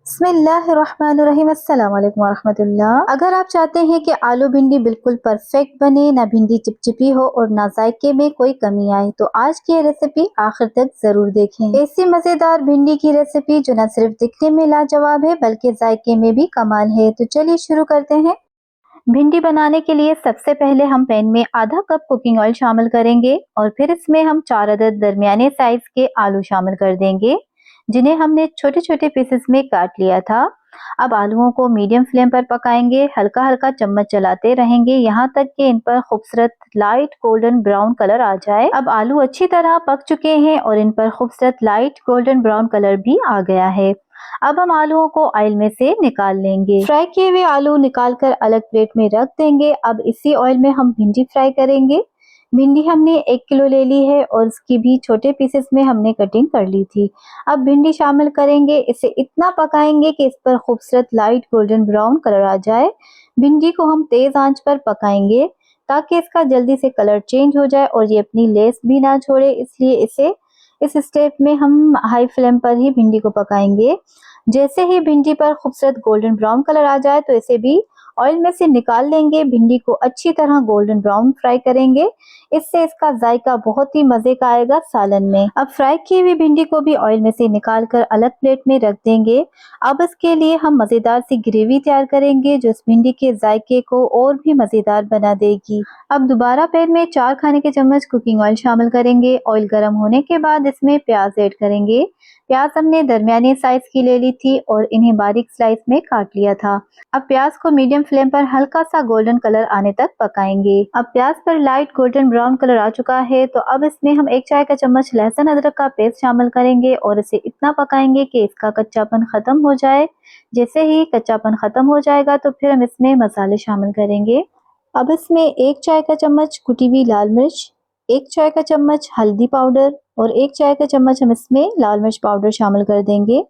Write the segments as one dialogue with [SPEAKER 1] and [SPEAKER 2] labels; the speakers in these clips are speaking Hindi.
[SPEAKER 1] बिस्मिल्लाहिर्रहमानिर्रहीम, अस्सलाम वालेकुम वरहमतुल्लाह। अगर आप चाहते हैं कि आलू भिंडी बिल्कुल परफेक्ट बने, ना भिंडी चिपचिपी हो और ना जायके में कोई कमी आए, तो आज की ये रेसिपी आखिर तक जरूर देखें। ऐसी मजेदार भिंडी की रेसिपी जो न सिर्फ दिखने में लाजवाब है बल्कि जायके में भी कमाल है। तो चलिए शुरू करते हैं। भिंडी बनाने के लिए सबसे पहले हम पैन में आधा कप कुकिंग ऑयल शामिल करेंगे और फिर इसमें हम 4 अदद दरमियाने साइज के आलू शामिल कर देंगे, जिन्हें हमने छोटे छोटे पीसेस में काट लिया था। अब आलूओं को मीडियम फ्लेम पर पकाएंगे, हल्का हल्का चम्मच चलाते रहेंगे यहाँ तक कि इन पर खूबसूरत लाइट गोल्डन ब्राउन कलर आ जाए। अब आलू अच्छी तरह पक चुके हैं और इन पर खूबसूरत लाइट गोल्डन ब्राउन कलर भी आ गया है। अब हम आलूओं को ऑयल में से निकाल लेंगे। फ्राई किए हुए आलू निकालकर अलग प्लेट में रख देंगे। अब इसी ऑयल में हम भिंडी फ्राई करेंगे। भिंडी हमने 1 किलो ले ली है और इसकी भी छोटे पीसेस में हमने कटिंग कर ली थी। अब भिंडी शामिल करेंगे, इसे इतना पकाएंगे कि इस पर खूबसूरत लाइट गोल्डन ब्राउन कलर आ जाए। भिंडी को हम तेज आंच पर पकाएंगे ताकि इसका जल्दी से कलर चेंज हो जाए और ये अपनी लेस भी ना छोड़े, इसलिए इसे इस स्टेप में हम हाई फ्लेम पर ही भिंडी को पकाएंगे। जैसे ही भिंडी पर खूबसूरत गोल्डन ब्राउन कलर आ जाए तो इसे भी ऑयल में से निकाल लेंगे। भिंडी को अच्छी तरह गोल्डन ब्राउन फ्राई करेंगे, इससे इसका जायका बहुत ही मजे का आएगा सालन में। अब फ्राई की हुई भिंडी को भी ऑयल में से निकाल कर अलग प्लेट में रख देंगे। अब इसके लिए हम मजेदार सी ग्रेवी तैयार करेंगे जो इस भिंडी के जायके को और भी मजेदार बना देगी। अब दोबारा पैन में 4 खाने के चम्मच कुकिंग ऑयल शामिल करेंगे। ऑयल गर्म होने के बाद इसमें प्याज ऐड करेंगे। प्याज हमने दरमियाने साइज की ले ली थी और इन्हें बारीक स्लाइस में काट लिया था। अब प्याज को मीडियम फ्लेम पर हल्का सा गोल्डन कलर आने तक पकाएंगे। अब प्याज पर लाइट गोल्डन ब्राउन कलर आ चुका है तो अब इसमें हम 1 चाय का चम्मच लहसुन अदरक का पेस्ट शामिल करेंगे और इसे इतना पकाएंगे कि इसका कच्चापन खत्म हो जाए। जैसे ही कच्चापन खत्म हो जाएगा तो फिर हम इसमें मसाले शामिल करेंगे। अब इसमें 1 चाय का चम्मच कुटी हुई लाल मिर्च, 1 चाय का चम्मच हल्दी पाउडर और 1 चाय का चम्मच हम इसमें लाल मिर्च पाउडर शामिल कर देंगे।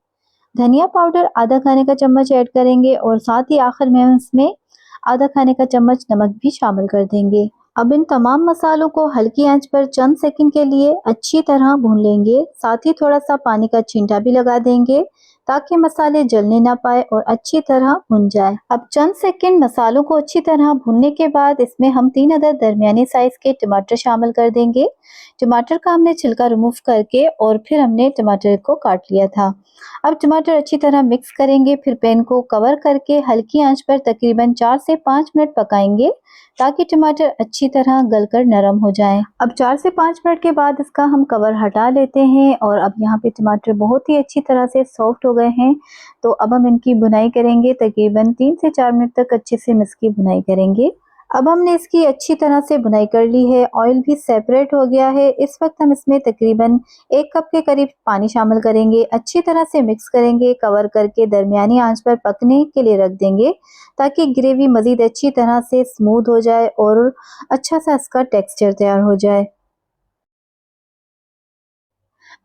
[SPEAKER 1] धनिया पाउडर आधा खाने का चम्मच ऐड करेंगे और साथ ही आखिर में हम इसमें आधा खाने का चम्मच नमक भी शामिल कर देंगे। अब इन तमाम मसालों को हल्की आंच पर चंद सेकंड के लिए अच्छी तरह भून लेंगे। साथ ही थोड़ा सा पानी का छींटा भी लगा देंगे ताकि मसाले जलने ना पाए और अच्छी तरह भुन जाए। अब चंद सेकंड मसालों को अच्छी तरह भुनने के बाद इसमें हम 3 अदद दरमियाने साइज के टमाटर शामिल कर देंगे। टमाटर का हमने छिलका रिमूव करके और फिर हमने टमाटर को काट लिया था। अब टमाटर अच्छी तरह मिक्स करेंगे, फिर पैन को कवर करके हल्की आंच पर तकरीबन 4 से 5 मिनट पकाएंगे ताकि टमाटर अच्छी तरह गलकर नरम हो जाएं। अब 4 से 5 मिनट के बाद इसका हम कवर हटा लेते हैं और अब यहाँ पे टमाटर बहुत ही अच्छी तरह से सॉफ्ट हो गए हैं। तो अब हम इनकी भुनाई करेंगे, तकरीबन 3 से 4 मिनट तक अच्छे से इसकी भुनाई करेंगे। अब हमने इसकी अच्छी तरह से भुनाई कर ली है, ऑयल भी सेपरेट हो गया है। इस वक्त हम इसमें तकरीबन 1 कप के करीब पानी शामिल करेंगे, अच्छी तरह से मिक्स करेंगे, कवर करके दरमियानी आंच पर पकने के लिए रख देंगे ताकि ग्रेवी मजीद अच्छी तरह से स्मूथ हो जाए और अच्छा सा इसका टेक्सचर तैयार हो जाए।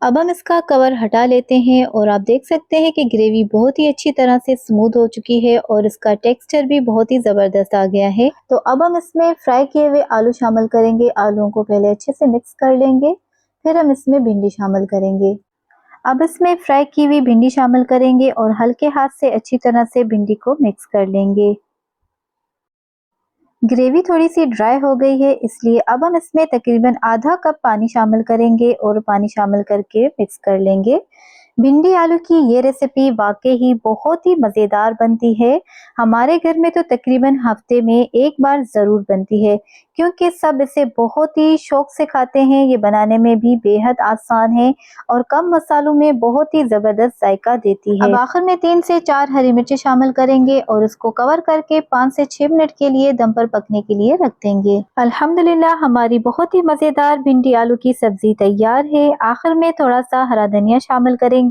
[SPEAKER 1] अब हम इसका कवर हटा लेते हैं और आप देख सकते हैं कि ग्रेवी बहुत ही अच्छी तरह से स्मूथ हो चुकी है और इसका टेक्सचर भी बहुत ही ज़बरदस्त आ गया है। तो अब हम इसमें फ्राई किए हुए आलू शामिल करेंगे। आलूओं को पहले अच्छे से मिक्स कर लेंगे, फिर हम इसमें भिंडी शामिल करेंगे। अब इसमें फ्राई की हुई भिंडी शामिल करेंगे और हल्के हाथ से अच्छी तरह से भिंडी को मिक्स कर लेंगे। ग्रेवी थोड़ी सी ड्राई हो गई है, इसलिए अब हम इसमें तकरीबन आधा कप पानी शामिल करेंगे और पानी शामिल करके मिक्स कर लेंगे। भिंडी आलू की ये रेसिपी वाकई ही बहुत ही मज़ेदार बनती है। हमारे घर में तो तकरीबन हफ्ते में 1 बार ज़रूर बनती है क्योंकि सब इसे बहुत ही शौक से खाते हैं। ये बनाने में भी बेहद आसान है और कम मसालों में बहुत ही ज़बरदस्त जायका देती है। अब आखिर में 3 से 4 हरी मिर्ची शामिल करेंगे और इसको कवर करके 5 से 6 मिनट के लिए दम पर पकने के लिए रख देंगे। अल्हम्दुलिल्लाह हमारी बहुत ही मज़ेदार भिंडी आलू की सब्जी तैयार है। आखिर में थोड़ा सा हरा धनिया शामिल करेंगे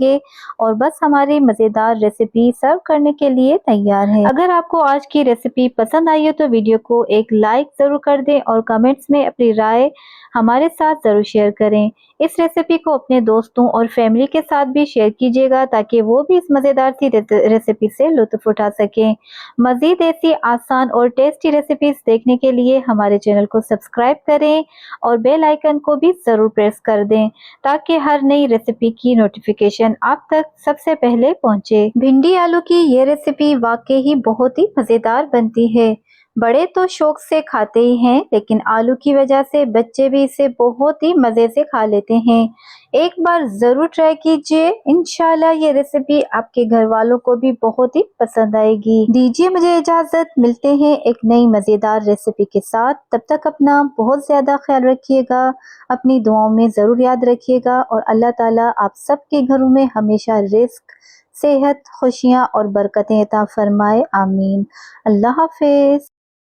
[SPEAKER 1] और बस हमारी मजेदार रेसिपी सर्व करने के लिए तैयार है। अगर आपको आज की रेसिपी पसंद आई हो तो वीडियो को एक लाइक जरूर कर दें करें और कमेंट्स में अपनी राय हमारे साथ ज़रूर शेयर करें। इस रेसिपी को अपने दोस्तों और फैमिली के साथ भी शेयर कीजिएगा ताकि वो भी इस मज़ेदार सी रेसिपी से लुत्फ़ उठा सकें। मज़ीद ऐसी आसान और टेस्टी रेसिपीज़ देखने के लिए हमारे चैनल को सब्सक्राइब करें और बेल आइकन को भी ज़रूर प्रेस कर दें ताकि हर नई रेसिपी की नोटिफिकेशन आप तक सबसे पहले पहुंचे। भिंडी आलू की ये रेसिपी वाकई ही बहुत ही मज़ेदार बनती है। बड़े तो शौक से खाते ही हैं, लेकिन आलू की वजह से बच्चे भी इसे बहुत ही मज़े से खा लेते हैं। एक बार ज़रूर ट्राई कीजिए, इंशाल्लाह ये रेसिपी आपके घर वालों को भी बहुत ही पसंद आएगी। दीजिए मुझे इजाज़त, मिलते हैं एक नई मज़ेदार रेसिपी के साथ। तब तक अपना बहुत ज़्यादा ख्याल रखिएगा, अपनी दुआओं में ज़रूर याद रखिएगा और अल्लाह ताला आप सबके घरों में हमेशा रिज़्क, सेहत, खुशियाँ और बरकतें अता फरमाए। आमीन। अल्लाह हाफ़िज़।